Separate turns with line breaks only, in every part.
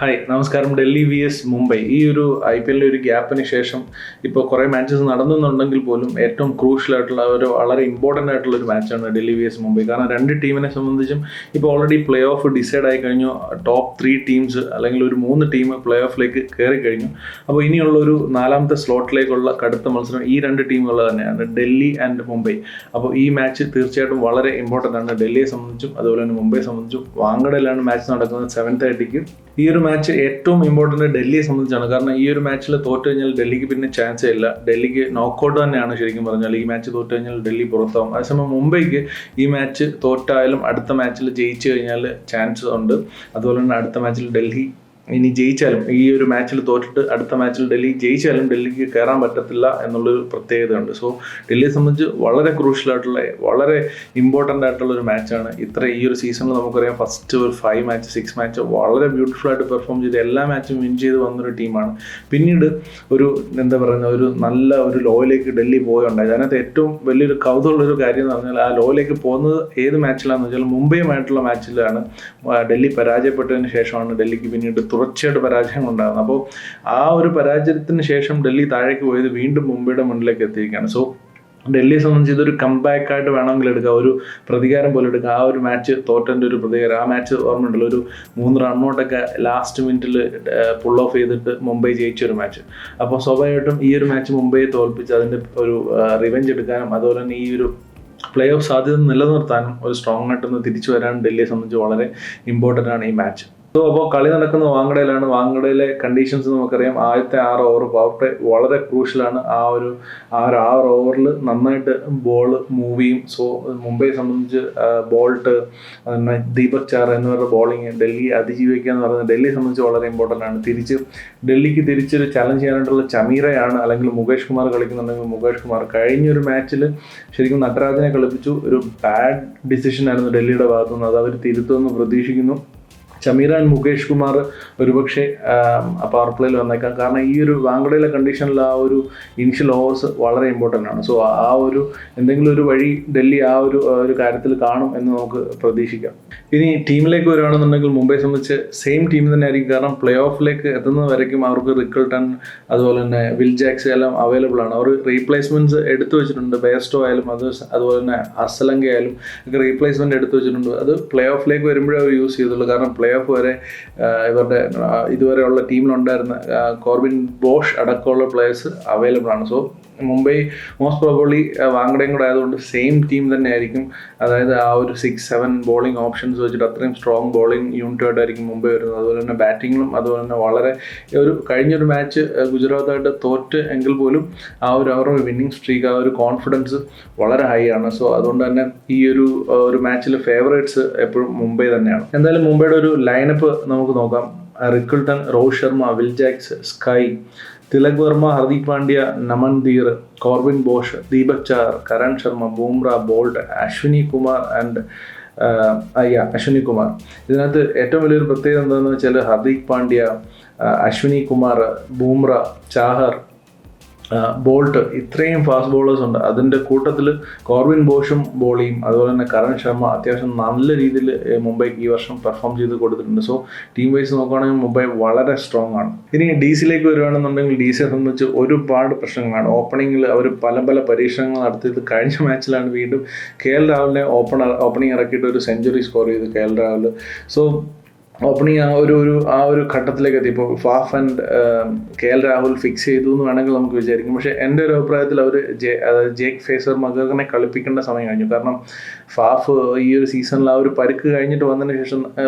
Hi നമസ്കാരം. Delhi vs Mumbai ഈ ഒരു IPL ഒരു ഗ്യാപ്പിന് ശേഷം ഇപ്പോൾ കുറേ മാച്ചസ് നടന്നുണ്ടെങ്കിൽ പോലും ഏറ്റവും ക്രൂഷ്യൽ ആയിട്ടുള്ള ഒരു വളരെ ഇമ്പോർട്ടൻ്റ് ആയിട്ടുള്ള ഒരു മാച്ചാണ് ഡൽഹി vs മുംബൈ. കാരണം രണ്ട് ടീമിനെ സംബന്ധിച്ചും ഇപ്പോൾ ഓൾറെഡി പ്ലേ ഓഫ് ഡിസൈഡ് ആയി കഴിഞ്ഞു. ടോപ്പ് 3 ടീംസ് അല്ലെങ്കിൽ ഒരു 3 ടീം പ്ലേ ഓഫിലേക്ക് കയറി കഴിഞ്ഞു. അപ്പോൾ ഇനിയുള്ള ഒരു 4ാമത്തെ സ്ലോട്ടിലേക്കുള്ള കടുത്ത മത്സരം ഈ രണ്ട് ടീമുകൾ തന്നെയാണ്, ഡൽഹി ആൻഡ് മുംബൈ. അപ്പോൾ ഈ മാച്ച് തീർച്ചയായിട്ടും വളരെ ഇമ്പോർട്ടൻ്റ് ആണ് ഡൽഹിയെ സംബന്ധിച്ചും അതുപോലെ തന്നെ മുംബൈയെ സംബന്ധിച്ചും. വാങ്കഡയിലാണ് മാച്ച് നടക്കുന്നത് 7:30-ക്ക്. ഈ ഒരു മാച്ച് ഏറ്റവും ഇമ്പോർട്ടൻ്റ് ഡൽഹിയെ സംബന്ധിച്ചാണ്. കാരണം ഈ ഒരു മാച്ചിൽ തോറ്റു കഴിഞ്ഞാൽ ഡൽഹിക്ക് പിന്നെ ചാൻസേ ഇല്ല. ഡൽഹിക്ക് നോക്കൗട്ട് തന്നെയാണ് ശരിക്കും പറഞ്ഞാൽ. ഈ മാച്ച് തോറ്റു കഴിഞ്ഞാൽ ഡൽഹി പുറത്താവും. അതേസമയം മുംബൈക്ക് ഈ മാച്ച് തോറ്റായാലും അടുത്ത മാച്ചിൽ ജയിച്ചു കഴിഞ്ഞാൽ ചാൻസ് ഉണ്ട്. അതുപോലെ തന്നെ അടുത്ത മാച്ചിൽ ഡൽഹി ഇനി ജയിച്ചാലും, ഈ ഒരു മാച്ചിൽ തോറ്റിട്ട് അടുത്ത മാച്ചിൽ ഡൽഹി ജയിച്ചാലും ഡൽഹിക്ക് കയറാൻ പറ്റത്തില്ല എന്നുള്ളൊരു പ്രത്യേകതയുണ്ട്. സോ ഡൽഹിയെ സംബന്ധിച്ച് വളരെ ക്രൂഷ്യൽ ആയിട്ടുള്ള, വളരെ ഇമ്പോർട്ടൻ്റ് ആയിട്ടുള്ള ഒരു മാച്ചാണ്. ഈ ഒരു സീസണിൽ നമുക്കറിയാം ഫസ്റ്റ് ഒരു 5 മാച്ച് 6 മാച്ച് വളരെ ബ്യൂട്ടിഫുൾ ആയിട്ട് പെർഫോം ചെയ്ത് എല്ലാ മാച്ചും വിൻ ചെയ്ത് വന്നൊരു ടീമാണ്. പിന്നീട് ഒരു ഒരു നല്ല ഒരു ലോയിലേക്ക് ഡൽഹി പോയുണ്ടായി. അതിനകത്ത് ഏറ്റവും വലിയൊരു കൗതുകമുള്ളൊരു കാര്യം എന്ന് പറഞ്ഞാൽ ആ ലോയിലേക്ക് പോകുന്നത് ഏത് മാച്ചിലാണെന്ന് വെച്ചാൽ മുംബൈയുമായിട്ടുള്ള മാച്ചിലാണ്. ഡൽഹി പരാജയപ്പെട്ടതിന് ശേഷമാണ് ഡൽഹിക്ക് പിന്നീട് തുടർച്ചയായിട്ട് പരാജയങ്ങൾ ഉണ്ടാകുന്നത്. അപ്പോൾ ആ ഒരു പരാജയത്തിന് ശേഷം ഡൽഹി താഴേക്ക് പോയത് വീണ്ടും മുംബൈയുടെ മുന്നിലേക്ക് എത്തിയിരിക്കുകയാണ്. സോ ഡൽഹിയെ സംബന്ധിച്ച് ഇതൊരു കംബാക്ക് ആയിട്ട് വേണമെങ്കിൽ എടുക്കാം, ഒരു പ്രതികാരം പോലെ എടുക്കാം. ആ ഒരു മാച്ച് തോറ്റൻ്റെ ഒരു പ്രതികാരം. ആ മാച്ച് ഓർമ്മയുണ്ടല്ലോ, ഒരു 3 റണ്ണോട്ടൊക്കെ ലാസ്റ്റ് മിനിറ്റിൽ പുൾ ഓഫ് ചെയ്തിട്ട് മുംബൈ ജയിച്ചൊരു മാച്ച്. അപ്പോൾ സ്വാഭാവികമായിട്ടും ഈ ഒരു മാച്ച് മുംബൈയെ തോൽപ്പിച്ച് അതിൻ്റെ ഒരു റിവെഞ്ച് എടുക്കാനും അതുപോലെ തന്നെ ഈ ഒരു പ്ലേ ഓഫ് സാധ്യത നിലനിർത്താനും ഒരു സ്ട്രോങ് ആയിട്ടൊന്ന് തിരിച്ചു വരാനും ഡൽഹിയെ സംബന്ധിച്ച് വളരെ ഇമ്പോർട്ടൻ്റ് ആണ് ഈ മാച്ച്. അപ്പോൾ കളി നടക്കുന്നത് വാങ്കഡയിലാണ്. വാങ്കഡയിലെ കണ്ടീഷൻസ് നമുക്കറിയാം. ആദ്യത്തെ 6 ഓവർ പവർ പ്ലേ വളരെ ക്രൂഷ്യലാണ്. ആ ഒരു 6 ഓവറിൽ നന്നായിട്ട് ബോൾ മൂവ് ചെയ്യും. സോ മുംബൈയെ സംബന്ധിച്ച് ബോൾട്ട്, അതുപോലെ ദീപക് ചാർ എന്നിവരുടെ ബോളിങ് ഡൽഹി അതിജീവിക്കുക എന്ന് പറയുന്നത് ഡൽഹിയെ സംബന്ധിച്ച് വളരെ ഇമ്പോർട്ടൻ്റ് ആണ്. ഡൽഹിക്ക് തിരിച്ചൊരു ചലഞ്ച് ചെയ്യാനായിട്ടുള്ള ചമീറയാണ്, അല്ലെങ്കിൽ മുകേഷ് കുമാർ കളിക്കുന്നുണ്ടെങ്കിൽ മുകേഷ് കുമാർ. കഴിഞ്ഞൊരു മാച്ചിൽ ശരിക്കും നട്രാജിനെ കളിപ്പിച്ചു. ഒരു ബാഡ് ഡിസിഷൻ ആയിരുന്നു ഡൽഹിയുടെ ഭാഗത്തുനിന്ന്. അത് അവർ തിരുത്തുമെന്ന് പ്രതീക്ഷിക്കുന്നു. ചമീറ ആൻഡ് മുകേഷ് കുമാർ ഒരുപക്ഷെ പവർ പ്ലേയിൽ വന്നേക്കാം. കാരണം ഈ ഒരു വാങ്കഡയിലെ കണ്ടീഷനിൽ ആ ഒരു ഇനിഷ്യൽ ഓവേഴ്സ് വളരെ ഇമ്പോർട്ടൻ്റ് ആണ്. സോ ആ ഒരു എന്തെങ്കിലും ഒരു വഴി ഡൽഹി ആ ഒരു കാര്യത്തിൽ കാണും എന്ന് നമുക്ക് പ്രതീക്ഷിക്കാം. ഇനി ടീമിലേക്ക് വരികയാണെന്നുണ്ടെങ്കിൽ മുംബൈയെ സംബന്ധിച്ച് സെയിം ടീം തന്നെ ആയിരിക്കും. കാരണം പ്ലേ ഓഫിലേക്ക് എത്തുന്നത് വരയ്ക്കും അവർക്ക് റിക്കിൾട്ടൺ അതുപോലെ തന്നെ വിൽ ജാക്സ് എല്ലാം അവൈലബിൾ ആണ്. അവർ റീപ്ലേസ്മെൻറ്റ്സ് എടുത്തു വെച്ചിട്ടുണ്ട്. ബേസ്റ്റോ ആയാലും അതുപോലെ തന്നെ അസലങ്ക ആയാലും ഒക്കെ റീപ്ലേസ്മെൻറ്റ് എടുത്തു വെച്ചിട്ടുണ്ട്. അത് പ്ലേ ഓഫിലേക്ക് വരുമ്പോഴേ അവർ യൂസ് ചെയ്തുള്ളൂ. കാരണം പ്ലേ ഓഫ് വരെ ഇവരുടെ ഇതുവരെയുള്ള ടീമിലുണ്ടായിരുന്ന കോർബിൻ ബോഷ് അടക്കമുള്ള പ്ലേയേഴ്സ് അവൈലബിൾ ആണ്. സോ മുംബൈ മോസ്റ്റ് പ്രോബബ്ലി വാങ്കഡയും കൂടെ ആയതുകൊണ്ട് സെയിം ടീം തന്നെ ആയിരിക്കും. അതായത് ആ ഒരു 6-7 ബോളിംഗ് ഓപ്ഷൻസ് വെച്ചിട്ട് അത്രയും സ്ട്രോങ് ബോളിംഗ് യൂണിറ്റായിട്ടായിരിക്കും മുംബൈ വരുന്നത്. അതുപോലെ തന്നെ ബാറ്റിങ്ങിലും അതുപോലെ തന്നെ വളരെ കഴിഞ്ഞൊരു മാച്ച് ഗുജറാത്തായിട്ട് തോറ്റ് എങ്കിൽ പോലും അവരുടെ വിന്നിങ് സ്ട്രീക്ക്, ആ ഒരു കോൺഫിഡൻസ് വളരെ ഹൈ ആണ്. സോ അതുകൊണ്ട് തന്നെ ഈ ഒരു മാച്ചിൽ ഫേവറേറ്റ്സ് എപ്പോഴും മുംബൈ തന്നെയാണ്. എന്തായാലും മുംബൈയുടെ ഒരു ലൈനപ്പ് നമുക്ക് നോക്കാം. Rickelton, Rohit Sharma, Will Jacks, Sky, Tilak Varma, Hardik Pandya, Naman Dhir, Corbin Bosch, Deepak Chahar, Karan Sharma, Bumrah, Boult, Ashwani Kumar. ഇതിനകത്ത് ഏറ്റവും വലിയൊരു പ്രത്യേകത എന്താണെന്ന് വെച്ചാൽ ഹർദിക് പാണ്ഡ്യ, അശ്വിനി കുമാർ, ബൂംറ, ചാഹർ, ബോൾട്ട്, ഇത്രയും ഫാസ്റ്റ് ബോളേഴ്സ് ഉണ്ട്. അതിൻ്റെ കൂട്ടത്തിൽ കോർബിൻ ബോഷും ബോൾ ചെയ്യും. അതുപോലെ തന്നെ കരൺ ശർമ്മ അത്യാവശ്യം നല്ല രീതിയിൽ മുംബൈക്ക് ഈ വർഷം പെർഫോം ചെയ്ത് കൊടുത്തിട്ടുണ്ട്. സോ ടീം വൈസ് നോക്കുകയാണെങ്കിൽ മുംബൈ വളരെ സ്ട്രോങ് ആണ്. ഇനി DC-യിലേക്ക് വരുവാണെന്നുണ്ടെങ്കിൽ DC-യെ സംബന്ധിച്ച് ഒരുപാട് പ്രശ്നങ്ങളാണ്. ഓപ്പണിങ്ങിൽ അവർ പല പരീക്ഷണങ്ങൾ നടത്തിയത്. കഴിഞ്ഞ മാച്ചിലാണ് വീണ്ടും KL രാഹുലിനെ ഓപ്പണിംഗ് ഇറക്കിയിട്ട് ഒരു സെഞ്ചുറി സ്കോർ ചെയ്തു KL രാഹുൽ. സോ ഓപ്പണിങ് ആ ഒരു ഘട്ടത്തിലേക്ക് എത്തി. ഇപ്പോൾ Faf and KL Rahul fix ചെയ്തു എന്ന് വേണമെങ്കിൽ നമുക്ക് വിചാരിക്കും. പക്ഷേ എൻ്റെ ഒരു അഭിപ്രായത്തിൽ അവർ ജേക്ക് ഫേസർ മഗറിനെ കളിപ്പിക്കേണ്ട സമയം കഴിഞ്ഞു. കാരണം ഫാഫ് ഈ ഒരു സീസണിൽ ആ ഒരു പരിക്ക് കഴിഞ്ഞിട്ട് വന്നതിന് ശേഷം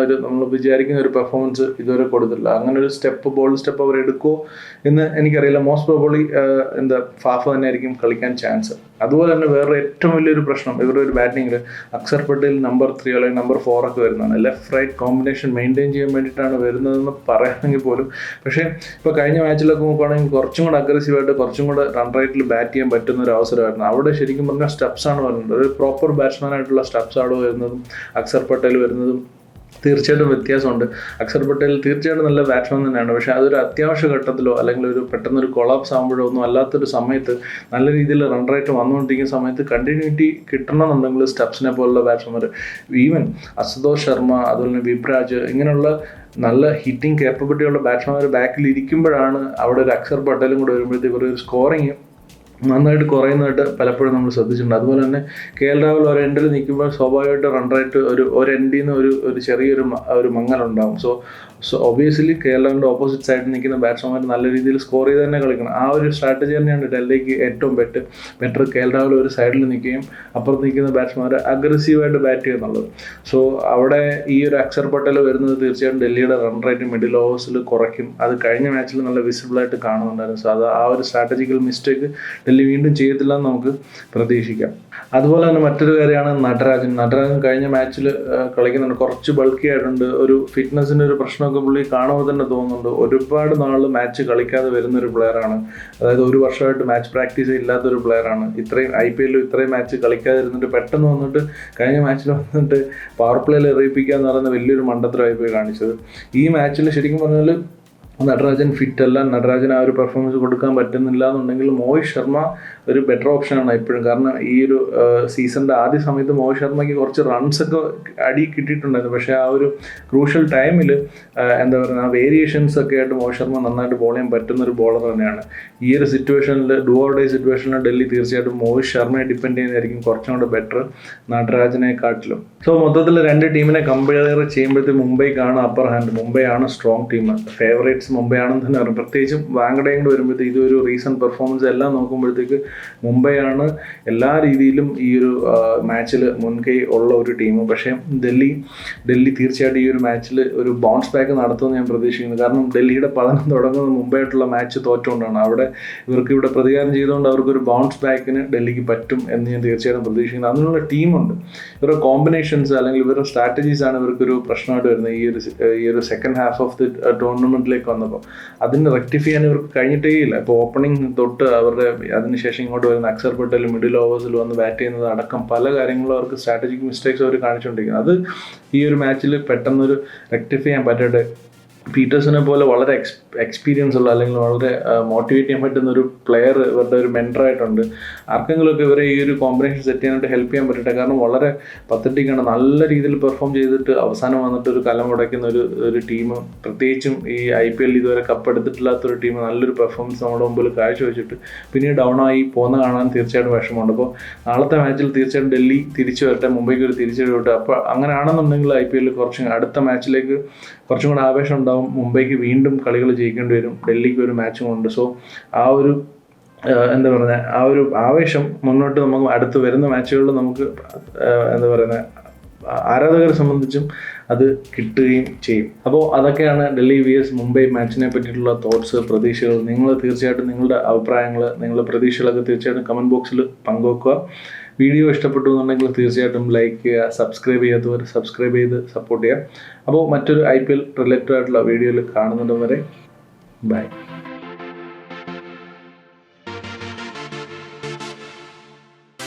നമ്മൾ വിചാരിക്കുന്ന ഒരു പെർഫോമൻസ് ഇതുവരെ കൊടുത്തിട്ടില്ല. അങ്ങനെ ഒരു ബോൾഡ് സ്റ്റെപ്പ് അവർ എടുക്കുമോ എന്ന് എനിക്കറിയില്ല. മോസ്റ്റ് പ്രോബബ്ലി ഫാഫ് തന്നെ ആയിരിക്കും കളിക്കാൻ ചാൻസ്. അതുപോലെ തന്നെ വേറെ ഏറ്റവും വലിയൊരു പ്രശ്നം ഇവരുടെ ഒരു ബാറ്റിങ്ങിൽ അക്സർ പട്ടേൽ നമ്പർ 3 അല്ലെങ്കിൽ നമ്പർ 4 ഒക്കെ വരുന്നതാണ്. ലെഫ്റ്റ് റൈറ്റ് കോമ്പിനേഷൻ മെയിൻറ്റെയിൻ ചെയ്യാൻ വേണ്ടിയിട്ടാണ് വരുന്നതെന്ന് പറയുകയാണെങ്കിൽ പോലും. പക്ഷേ ഇപ്പോൾ കഴിഞ്ഞ മാച്ചിലൊക്കെ നോക്കുകയാണെങ്കിൽ കുറച്ചും കൂടെ അഗ്രസീവായിട്ട് കുറച്ചും കൂടെ റൺ റേറ്റിൽ ബാറ്റ് ചെയ്യാൻ പറ്റുന്ന ഒരു അവസരമായിരുന്നു. അവിടെ ശരിക്കും പറഞ്ഞാൽ സ്റ്റെപ്സാണ് വരുന്നത്. ഒരു പ്രോപ്പർ ബാറ്റ്സ്മാനായിട്ടുള്ള സ്റ്റെപ്സാണ് വരുന്നതും അക്സർ പട്ടേൽ വരുന്നതും തീർച്ചയായിട്ടും വ്യത്യാസമുണ്ട്. അക്ഷർ പട്ടേൽ തീർച്ചയായിട്ടും നല്ല ബാറ്റ്സ്മാൻ തന്നെയാണ്. പക്ഷേ അതൊരു അത്യാവശ്യ ഘട്ടത്തിലോ അല്ലെങ്കിൽ ഒരു പെട്ടെന്നൊരു കൊളാപ്സ് ആകുമ്പോഴോ ഒന്നും അല്ലാത്തൊരു സമയത്ത് നല്ല രീതിയിൽ റൺ റേറ്റ് വന്നുകൊണ്ടിരിക്കുന്ന സമയത്ത് കണ്ടിന്യൂറ്റി കിട്ടണമെന്നുണ്ടെങ്കിൽ സ്റ്റബ്സിനെ പോലുള്ള ബാറ്റ്സ്മാൻമാർ, ഈവൻ അസുതോഷ് ശർമ്മ, അതുപോലെ തന്നെ വിബ്രാജ്, ഇങ്ങനെയുള്ള നല്ല ഹിറ്റിംഗ് കേപ്പബിലിറ്റിയുള്ള ബാറ്റ്സ്മാൻമാർ ബാക്കിൽ ഇരിക്കുമ്പോഴാണ് അവിടെ ഒരു അക്ഷർ പട്ടേലും കൂടെ വരുമ്പോഴത്തേക്ക് ഒരു സ്കോറിങ് നന്നായിട്ട് കുറയുന്നതായിട്ട് പലപ്പോഴും നമ്മൾ ശ്രദ്ധിച്ചിട്ടുണ്ട്. അതുപോലെ തന്നെ KL രാഹുൽ ഒരു എൻഡിൽ നിൽക്കുമ്പോൾ സ്വാഭാവികമായിട്ട് റൺ റേറ്റ് ഒരു എൻഡിൽ നിന്ന് ഒരു ചെറിയൊരു മങ്ങലുണ്ടാവും. സോ ഒബിയസ്ലി KL രാഹുലിൻ്റെ ഓപ്പോസിറ്റ് സൈഡിൽ നിൽക്കുന്ന ബാറ്റ്സ്മാൻമാർ നല്ല രീതിയിൽ സ്കോർ ചെയ്ത് തന്നെ കളിക്കണം. ആ ഒരു സ്ട്രാറ്റജി തന്നെയാണ് ഡൽഹിക്ക് ഏറ്റവും ബെറ്റർ. KL രാഹുൽ ഒരു സൈഡിൽ നിൽക്കുകയും അപ്പുറത്ത് നിൽക്കുന്ന ബാറ്റ്സ്മാൻമാർ അഗ്രസീവായിട്ട് ബാറ്റ് ചെയ്യുന്നുള്ളത്. സോ അവിടെ ഈ ഒരു അക്ഷർ പട്ടേൽ വരുന്നത് തീർച്ചയായിട്ടും ഡൽഹിയുടെ റൺ റേറ്റ് മിഡിൽ ഓവേഴ്സിൽ കുറയ്ക്കും. അത് കഴിഞ്ഞ മാച്ചിൽ നല്ല വിസിബിളായിട്ട് കാണുന്നുണ്ടായിരുന്നു. സോ അത് ആ ഒരു സ്ട്രാറ്റജിക്കൽ മിസ്റ്റേക്ക് ഡൽഹി വീണ്ടും ചെയ്യത്തില്ല എന്ന് നമുക്ക് പ്രതീക്ഷിക്കാം. അതുപോലെ തന്നെ മറ്റൊരു കാര്യമാണ് നടരാജൻ കഴിഞ്ഞ മാച്ചിൽ കളിക്കുന്നുണ്ട്. കുറച്ച് ബൾക്കി ആയിട്ടുണ്ട്. ഒരു ഫിറ്റ്നസിൻ്റെ ഒരു പ്രശ്നമൊക്കെ പുള്ളി കാണുമ്പോൾ തന്നെ തോന്നുന്നുണ്ട്. ഒരുപാട് നാൾ മാച്ച് കളിക്കാതെ വരുന്നൊരു പ്ലെയറാണ്. അതായത് ഒരു വർഷമായിട്ട് മാച്ച് പ്രാക്ടീസ് ഇല്ലാത്തൊരു പ്ലെയറാണ്. ഇത്രയും IPL ഇത്രയും മാച്ച് കളിക്കാതെ ഇരുന്നിട്ട് പെട്ടെന്ന് വന്നിട്ട് കഴിഞ്ഞ മാച്ചിൽ വന്നിട്ട് പവർ പ്ലേയിൽ എറിയിപ്പിക്കുക എന്ന് പറയുന്ന വലിയൊരു മണ്ടത്തരമായി പോയി കാണിച്ചത്. ഈ മാച്ചിൽ ശരിക്കും പറഞ്ഞാൽ നടരാജൻ ഫിറ്റ് അല്ല. നടരാജൻ ആ ഒരു പെർഫോമൻസ് കൊടുക്കാൻ പറ്റുന്നില്ല എന്നുണ്ടെങ്കിൽ മോഹിത് ശർമ്മ ഒരു ബെറ്റർ ഓപ്ഷനാണ് ഇപ്പോഴും. കാരണം ഈ ഒരു സീസണിൻ്റെ ആദ്യ സമയത്ത് മോഹിത് ശർമ്മയ്ക്ക് കുറച്ച് റൺസൊക്കെ അടി കിട്ടിയിട്ടുണ്ടായിരുന്നു. പക്ഷേ ആ ഒരു ക്രൂഷ്യൽ ടൈമിൽ എന്താ പറയുക, ആ വേരിയേഷൻസ് ഒക്കെ ആയിട്ട് മോഹിത് ശർമ്മ നന്നായിട്ട് ബോൾ ചെയ്യാൻ പറ്റുന്നൊരു ബോളർ തന്നെയാണ്. ഈ ഒരു സിറ്റുവേഷനിൽ ഡു ഓർ ഡേ സിറ്റുവേഷനിൽ ഡൽഹി തീർച്ചയായിട്ടും മോഹിത് ശർമ്മയെ ഡിപ്പെൻഡ് ചെയ്യുന്നതായിരിക്കും കുറച്ചും കൂടെ ബെറ്റർ നടരാജനെക്കാട്ടിലും. സോ മൊത്തത്തിൽ രണ്ട് ടീമിനെ കമ്പയർ ചെയ്യുമ്പോഴത്തേക്ക് മുംബൈക്കാണ് അപ്പർ ഹാൻഡ്. മുംബൈ ആണ് സ്ട്രോങ് ടീം. ഫേവറേറ്റ്സ് മുംബൈ ആണെന്ന് തന്നെ പറയും. പ്രത്യേകിച്ചും വാങ്കഡയും കൂടെ വരുമ്പോഴത്തേക്ക് ഇതൊരു റീസെൻറ്റ് പെർഫോമൻസ് എല്ലാം നോക്കുമ്പോഴത്തേക്ക് മുംബൈ ആണ് എല്ലാ രീതിയിലും ഈ ഒരു മാച്ചിൽ മുൻകൈ ഉള്ള ഒരു ടീം. പക്ഷേ ഡൽഹി തീർച്ചയായിട്ടും ഈ ഒരു മാച്ചിൽ ഒരു ബൗൺസ് ബാക്ക് നടത്തുമെന്ന് ഞാൻ പ്രതീക്ഷിക്കുന്നു. കാരണം ഡൽഹിയുടെ പതനം തുടങ്ങുന്നത് മുംബൈ ആയിട്ടുള്ള മാച്ച് തോറ്റുകൊണ്ടാണ്. ഇവർക്ക് ഇവിടെ പ്രതികാരം ചെയ്തുകൊണ്ട് അവർക്കൊരു ബൗൺസ് ബാക്കിന് ഡൽഹിക്ക് പറ്റും എന്ന് ഞാൻ തീർച്ചയായിട്ടും പ്രതീക്ഷിക്കുന്നു. അതിനുള്ള ടീമുണ്ട്. ഇവരുടെ കോമ്പിനേഷൻസ് അല്ലെങ്കിൽ ഇവരുടെ സ്ട്രാറ്റജീസാണ് ഇവർക്കൊരു പ്രശ്നമായിട്ട് വരുന്നത്. ഈ ഒരു സെക്കൻഡ് ഹാഫ് ഓഫ് ദി ടൂർണമെൻറ്റിലേക്ക് വന്നപ്പോൾ അതിന് റെക്ടിഫൈ ചെയ്യാൻ ഇവർക്ക് കഴിഞ്ഞിട്ടേ ഇല്ല. ഇപ്പോൾ ഓപ്പണിംഗ് തൊട്ട് അവരുടെ അതിനുശേഷം ഇങ്ങോട്ട് വരുന്ന അക്ഷർ പട്ടേൽ മിഡിൽ ഓവേഴ്സിൽ വന്ന് ബാറ്റ് ചെയ്യുന്നത് അടക്കം പല കാര്യങ്ങളും അവർക്ക് സ്ട്രാറ്റജിക് മിസ്റ്റേക്സ് അവർ കാണിച്ചുകൊണ്ടിരിക്കുന്നത്. അത് ഈ ഒരു മാച്ചിൽ പെട്ടെന്നൊരു റെക്ടിഫൈ ചെയ്യാൻ പറ്റട്ടെ. പീറ്റേഴ്സിനെ പോലെ വളരെ എക്സ്പീരിയൻസ് ഉള്ള അല്ലെങ്കിൽ വളരെ മോട്ടിവേറ്റ് ചെയ്യാൻ പറ്റുന്ന ഒരു പ്ലെയർ ഇവരുടെ ഒരു മെൻറ്ററായിട്ടുണ്ട്. ആർക്കെങ്കിലുമൊക്കെ ഇവരെ ഈ ഒരു കോമ്പിനേഷൻ സെറ്റ് ചെയ്യാനായിട്ട് ഹെൽപ്പ് ചെയ്യാൻ പറ്റട്ടെ. കാരണം വളരെ പത്തറ്റിക്കാണ്. നല്ല രീതിയിൽ പെർഫോം ചെയ്തിട്ട് അവസാനം വന്നിട്ട് ഒരു കലം ഉടയ്ക്കുന്ന ഒരു ടീം, പ്രത്യേകിച്ചും ഈ IPL ഇതുവരെ കപ്പ് എടുത്തിട്ടില്ലാത്തൊരു ടീം നല്ലൊരു പെർഫോമൻസ് നമ്മുടെ മുമ്പിൽ കാഴ്ചവെച്ചിട്ട് പിന്നീട് ഡൗൺ ആയി പോകുന്ന കാണാൻ തീർച്ചയായിട്ടും വിഷമമുണ്ട്. അപ്പോൾ നാളത്തെ മാച്ചിൽ തീർച്ചയായിട്ടും ഡൽഹി തിരിച്ചു വരട്ടെ, മുംബൈക്ക് ഒരു തിരിച്ചടി വരട്ടെ. അപ്പോൾ അങ്ങനെയാണെന്നുണ്ടെങ്കിൽ IPL കുറച്ചും അടുത്ത മാച്ചിലേക്ക് കുറച്ചും കൂടെ ആവേശം ഉണ്ടാവും. മുംബൈക്ക് വീണ്ടും കളികൾ ജയിക്കേണ്ടി വരും. ഡൽഹിക്ക് ഒരു മാച്ചും ഉണ്ട്. സോ ആ ഒരു എന്താ പറയുക, ആ ഒരു ആവേശം മുന്നോട്ട് നമുക്ക് അടുത്ത് വരുന്ന മാച്ചുകളിൽ നമുക്ക് എന്താ പറയുന്നത് ആരാധകരെ സംബന്ധിച്ചും അത് കിട്ടുകയും ചെയ്യും. അപ്പോൾ അതൊക്കെയാണ് ഡൽഹി vs മുംബൈ മാച്ചിനെ പറ്റിയിട്ടുള്ള തോട്ട്സ്, പ്രതീക്ഷകൾ. നിങ്ങൾ തീർച്ചയായിട്ടും നിങ്ങളുടെ അഭിപ്രായങ്ങൾ, നിങ്ങളുടെ പ്രതീക്ഷകളൊക്കെ തീർച്ചയായിട്ടും കമൻറ്റ് ബോക്സിൽ പങ്കുവെക്കുക. വീഡിയോ ഇഷ്ടപ്പെട്ടു എന്നുണ്ടെങ്കിൽ തീർച്ചയായിട്ടും ലൈക്ക് ചെയ്യുക. സബ്സ്ക്രൈബ് ചെയ്യാത്തവർ സബ്സ്ക്രൈബ് ചെയ്ത് സപ്പോർട്ട് ചെയ്യുക. അപ്പോൾ മറ്റൊരു IPL റിലേറ്റഡ് ആയിട്ടുള്ള വീഡിയോയിൽ കാണുന്നത് വരെ ബൈ.